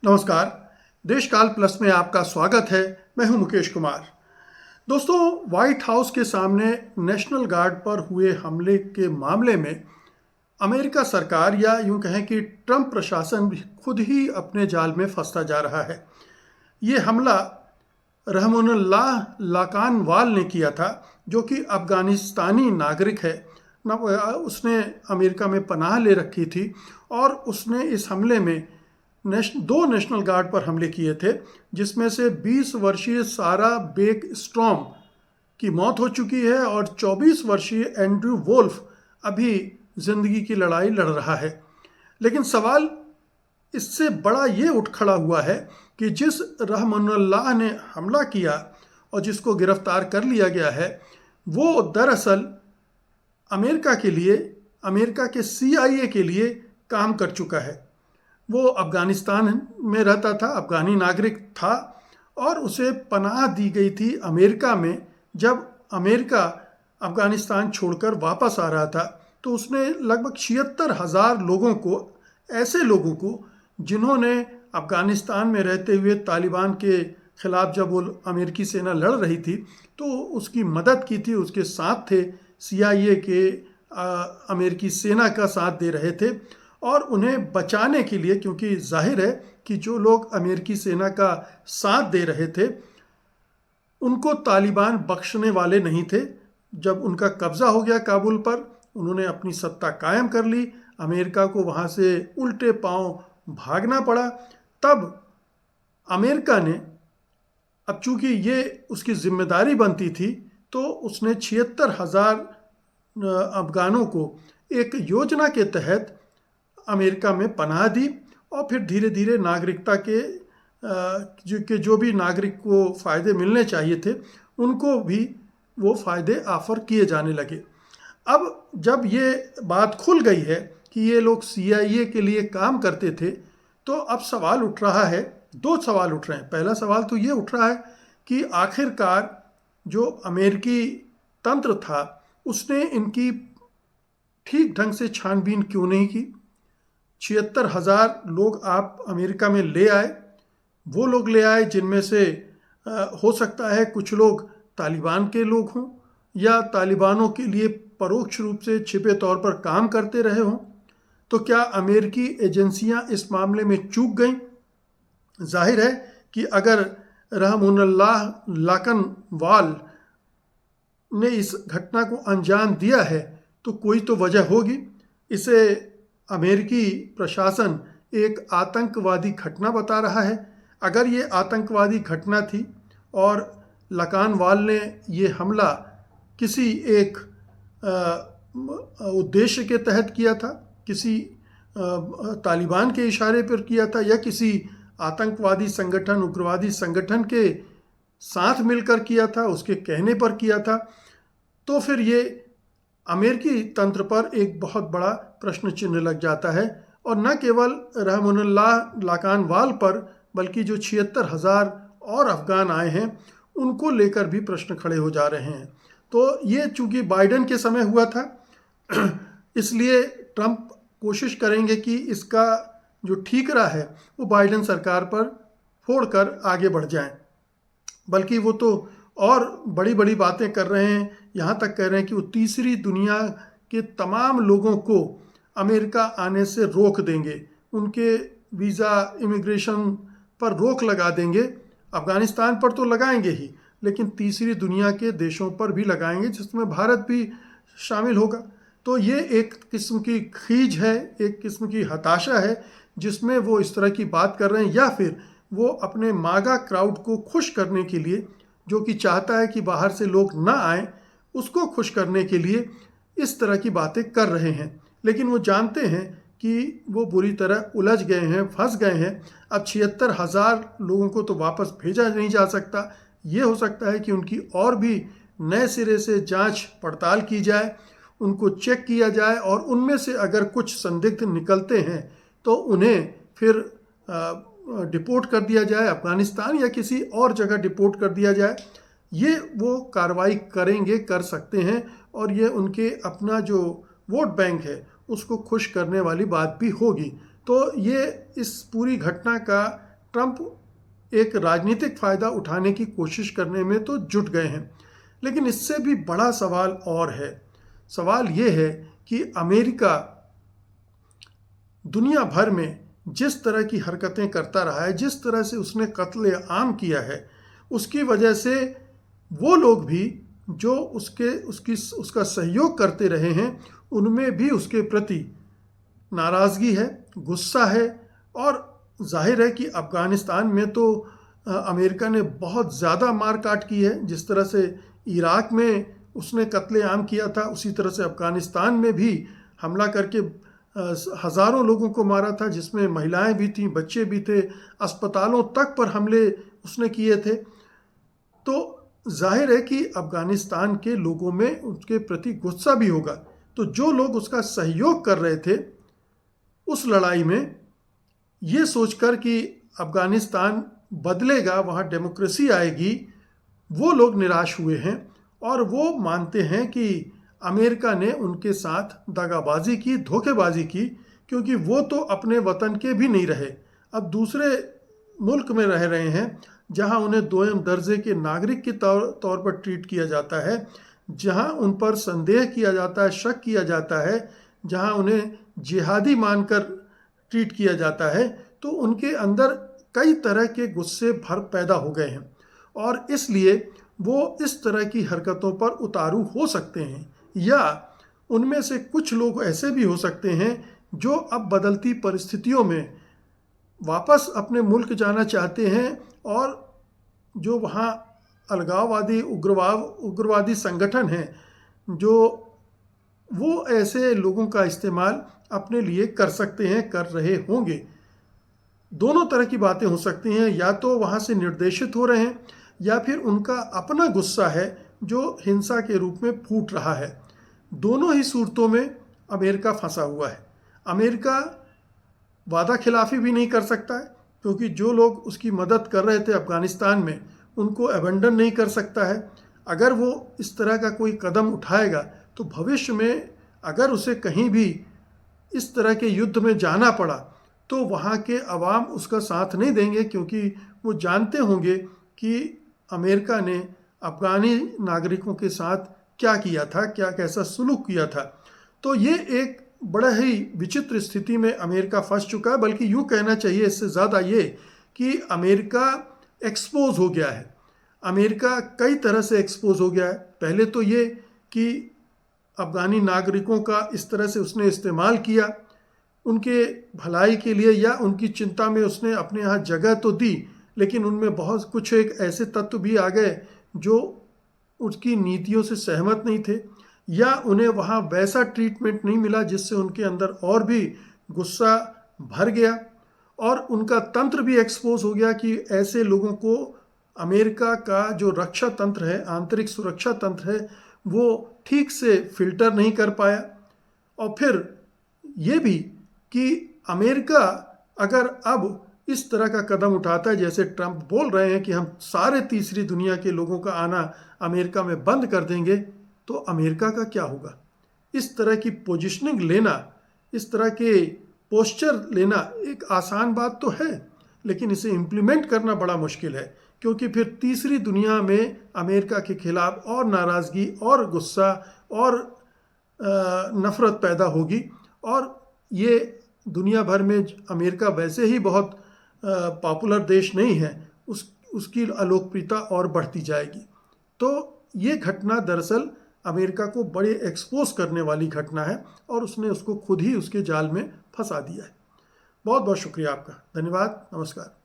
नमस्कार। देशकाल प्लस में आपका स्वागत है। मैं हूं मुकेश कुमार। दोस्तों, व्हाइट हाउस के सामने नेशनल गार्ड पर हुए हमले के मामले में अमेरिका सरकार या यूं कहें कि ट्रंप प्रशासन भी खुद ही अपने जाल में फंसता जा रहा है। ये हमला रहमानुल्लाह लाकानवाल ने किया था, जो कि अफगानिस्तानी नागरिक है न। उसने अमेरिका में पनाह ले रखी थी और उसने इस हमले में दो नेशनल गार्ड पर हमले किए थे, जिसमें से 20 वर्षीय सारा बेक स्ट्रॉम की मौत हो चुकी है और 24 वर्षीय एंड्रू वोल्फ अभी जिंदगी की लड़ाई लड़ रहा है। लेकिन सवाल इससे बड़ा ये उठ खड़ा हुआ है कि जिस रहमानुल्लाह ने हमला किया और जिसको गिरफ्तार कर लिया गया है, वो दरअसल अमेरिका के लिए, अमेरिका के CIA के लिए काम कर चुका है। वो अफ़गानिस्तान में रहता था, अफ़गानी नागरिक था और उसे पनाह दी गई थी अमेरिका में। जब अमेरिका अफ़गानिस्तान छोड़कर वापस आ रहा था तो उसने लगभग 76,000 लोगों को, ऐसे लोगों को जिन्होंने अफ़गानिस्तान में रहते हुए तालिबान के ख़िलाफ़ जब वो अमेरिकी सेना लड़ रही थी तो उसकी मदद की थी, उसके साथ थे, CIA के अमेरिकी सेना का साथ दे रहे थे और उन्हें बचाने के लिए, क्योंकि जाहिर है कि जो लोग अमेरिकी सेना का साथ दे रहे थे उनको तालिबान बख्शने वाले नहीं थे। जब उनका कब्जा हो गया काबुल पर, उन्होंने अपनी सत्ता कायम कर ली, अमेरिका को वहाँ से उल्टे पांव भागना पड़ा। तब अमेरिका ने, अब चूंकि ये उसकी जिम्मेदारी बनती थी, तो उसने 76,000 अफगानों को एक योजना के तहत अमेरिका में पनाह दी और फिर धीरे धीरे नागरिकता के जो भी नागरिक को फ़ायदे मिलने चाहिए थे उनको भी वो फ़ायदे ऑफ़र किए जाने लगे। अब जब ये बात खुल गई है कि ये लोग CIA के लिए काम करते थे, तो अब सवाल उठ रहा है, दो सवाल उठ रहे हैं। पहला सवाल तो ये उठ रहा है कि आखिरकार जो अमेरिकी तंत्र था उसने इनकी ठीक ढंग से छानबीन क्यों नहीं की। 76,000 लोग आप अमेरिका में ले आए, वो लोग ले आए जिनमें से हो सकता है कुछ लोग तालिबान के लोग हों या तालिबानों के लिए परोक्ष रूप से छिपे तौर पर काम करते रहे हों। तो क्या अमेरिकी एजेंसियां इस मामले में चूक गईं? जाहिर है कि अगर रहमानुल्लाह लाकानवाल ने इस घटना को अंजाम दिया है तो कोई तो वजह होगी। इसे अमेरिकी प्रशासन एक आतंकवादी घटना बता रहा है। अगर ये आतंकवादी घटना थी और लाकानवाल ने ये हमला किसी एक उद्देश्य के तहत किया था, किसी तालिबान के इशारे पर किया था या किसी आतंकवादी संगठन, उग्रवादी संगठन के साथ मिलकर किया था, उसके कहने पर किया था, तो फिर ये अमेरिकी तंत्र पर एक बहुत बड़ा प्रश्न चिन्ह लग जाता है। और न केवल रहमानुल्लाह लाकानवाल पर, बल्कि जो 76,000 और अफगान आए हैं उनको लेकर भी प्रश्न खड़े हो जा रहे हैं। तो ये चूंकि बाइडेन के समय हुआ था इसलिए ट्रंप कोशिश करेंगे कि इसका जो ठीकरा है वो बाइडेन सरकार पर फोड़कर आगे बढ़ जाएं। बल्कि वो तो और बड़ी बड़ी बातें कर रहे हैं, यहाँ तक कह रहे हैं कि वो तीसरी दुनिया के तमाम लोगों को अमेरिका आने से रोक देंगे, उनके वीज़ा, इमिग्रेशन पर रोक लगा देंगे। अफ़गानिस्तान पर तो लगाएंगे ही, लेकिन तीसरी दुनिया के देशों पर भी लगाएंगे, जिसमें भारत भी शामिल होगा। तो ये एक किस्म की खीज है, एक किस्म की हताशा है जिसमें वो इस तरह की बात कर रहे हैं, या फिर वो अपने मागा क्राउड को खुश करने के लिए, जो कि चाहता है कि बाहर से लोग ना आएँ, उसको खुश करने के लिए इस तरह की बातें कर रहे हैं। लेकिन वो जानते हैं कि वो बुरी तरह उलझ गए हैं, फंस गए हैं। अब 76,000 लोगों को तो वापस भेजा नहीं जा सकता। ये हो सकता है कि उनकी और भी नए सिरे से जांच पड़ताल की जाए, उनको चेक किया जाए और उनमें से अगर कुछ संदिग्ध निकलते हैं तो उन्हें फिर डिपोर्ट कर दिया जाए, अफ़गानिस्तान या किसी और जगह डिपोर्ट कर दिया जाए। ये वो कार्रवाई करेंगे, कर सकते हैं, और ये उनके अपना जो वोट बैंक है उसको खुश करने वाली बात भी होगी। तो ये इस पूरी घटना का ट्रंप एक राजनीतिक फ़ायदा उठाने की कोशिश करने में तो जुट गए हैं, लेकिन इससे भी बड़ा सवाल और है। सवाल ये है कि अमेरिका दुनिया भर में जिस तरह की हरकतें करता रहा है, जिस तरह से उसने कत्ले आम किया है, उसकी वजह से वो लोग भी जो उसका सहयोग करते रहे हैं, उनमें भी उसके प्रति नाराज़गी है, गुस्सा है। और जाहिर है कि अफ़गानिस्तान में तो अमेरिका ने बहुत ज़्यादा मार काट की है। जिस तरह से इराक में उसने कत्लेआम किया था, उसी तरह से अफ़गानिस्तान में भी हमला करके हज़ारों लोगों को मारा था, जिसमें महिलाएं भी थीं, बच्चे भी थे, अस्पतालों तक पर हमले उसने किए थे। तो जाहिर है कि अफ़गानिस्तान के लोगों में उसके प्रति गुस्सा भी होगा। तो जो लोग उसका सहयोग कर रहे थे उस लड़ाई में, ये सोचकर कि अफ़गानिस्तान बदलेगा, वहाँ डेमोक्रेसी आएगी, वो लोग निराश हुए हैं और वो मानते हैं कि अमेरिका ने उनके साथ दगाबाजी की, धोखेबाजी की, क्योंकि वो तो अपने वतन के भी नहीं रहे, अब दूसरे मुल्क में रह रहे हैं, जहां उन्हें दोयम दर्जे के नागरिक के तौर पर ट्रीट किया जाता है, जहां उन पर संदेह किया जाता है, शक किया जाता है, जहां उन्हें जिहादी मानकर ट्रीट किया जाता है। तो उनके अंदर कई तरह के गुस्से पैदा हो गए हैं और इसलिए वो इस तरह की हरकतों पर उतारू हो सकते हैं, या उनमें से कुछ लोग ऐसे भी हो सकते हैं जो अब बदलती परिस्थितियों में वापस अपने मुल्क जाना चाहते हैं और जो वहाँ अलगाववादी उग्रवादी संगठन हैं, जो वो ऐसे लोगों का इस्तेमाल अपने लिए कर सकते हैं, कर रहे होंगे। दोनों तरह की बातें हो सकती हैं, या तो वहाँ से निर्देशित हो रहे हैं या फिर उनका अपना गुस्सा है जो हिंसा के रूप में फूट रहा है। दोनों ही सूरतों में अमेरिका फंसा हुआ है। अमेरिका वादा खिलाफी भी नहीं कर सकता है, क्योंकि जो लोग उसकी मदद कर रहे थे अफ़गानिस्तान में, उनको अबेंडन नहीं कर सकता है। अगर वो इस तरह का कोई कदम उठाएगा तो भविष्य में अगर उसे कहीं भी इस तरह के युद्ध में जाना पड़ा तो वहाँ के अवाम उसका साथ नहीं देंगे, क्योंकि वो जानते होंगे कि अमेरिका ने अफ़गानी नागरिकों के साथ क्या किया था, कैसा सुलूक किया था। तो ये एक बड़ा ही विचित्र स्थिति में अमेरिका फंस चुका है। बल्कि यूँ कहना चाहिए इससे ज़्यादा ये कि अमेरिका एक्सपोज हो गया है। अमेरिका कई तरह से एक्सपोज हो गया है। पहले तो ये कि अफ़गानी नागरिकों का इस तरह से उसने इस्तेमाल किया उनके भलाई के लिए, या उनकी चिंता में उसने अपने यहाँ जगह तो दी, लेकिन उनमें बहुत कुछ एक ऐसे तत्व भी आ गए जो उसकी नीतियों से सहमत नहीं थे, या उन्हें वहाँ वैसा ट्रीटमेंट नहीं मिला जिससे उनके अंदर और भी गुस्सा भर गया, और उनका तंत्र भी एक्सपोज हो गया कि ऐसे लोगों को अमेरिका का जो रक्षा तंत्र है, आंतरिक सुरक्षा तंत्र है, वो ठीक से फिल्टर नहीं कर पाया। और फिर ये भी कि अमेरिका अगर अब इस तरह का कदम उठाता है, जैसे ट्रंप बोल रहे हैं कि हम सारे तीसरी दुनिया के लोगों का आना अमेरिका में बंद कर देंगे, तो अमेरिका का क्या होगा? इस तरह की पोजीशनिंग लेना, इस तरह के पोस्चर लेना एक आसान बात तो है, लेकिन इसे इम्प्लीमेंट करना बड़ा मुश्किल है, क्योंकि फिर तीसरी दुनिया में अमेरिका के खिलाफ और नाराज़गी और गुस्सा और नफ़रत पैदा होगी, और ये दुनिया भर में अमेरिका वैसे ही बहुत पॉपुलर देश नहीं है, उसकी अलोकप्रियता और बढ़ती जाएगी। तो ये घटना दरअसल अमेरिका को बड़े एक्सपोज करने वाली घटना है, और उसने उसको खुद ही उसके जाल में फंसा दिया है। बहुत बहुत शुक्रिया आपका, धन्यवाद, नमस्कार।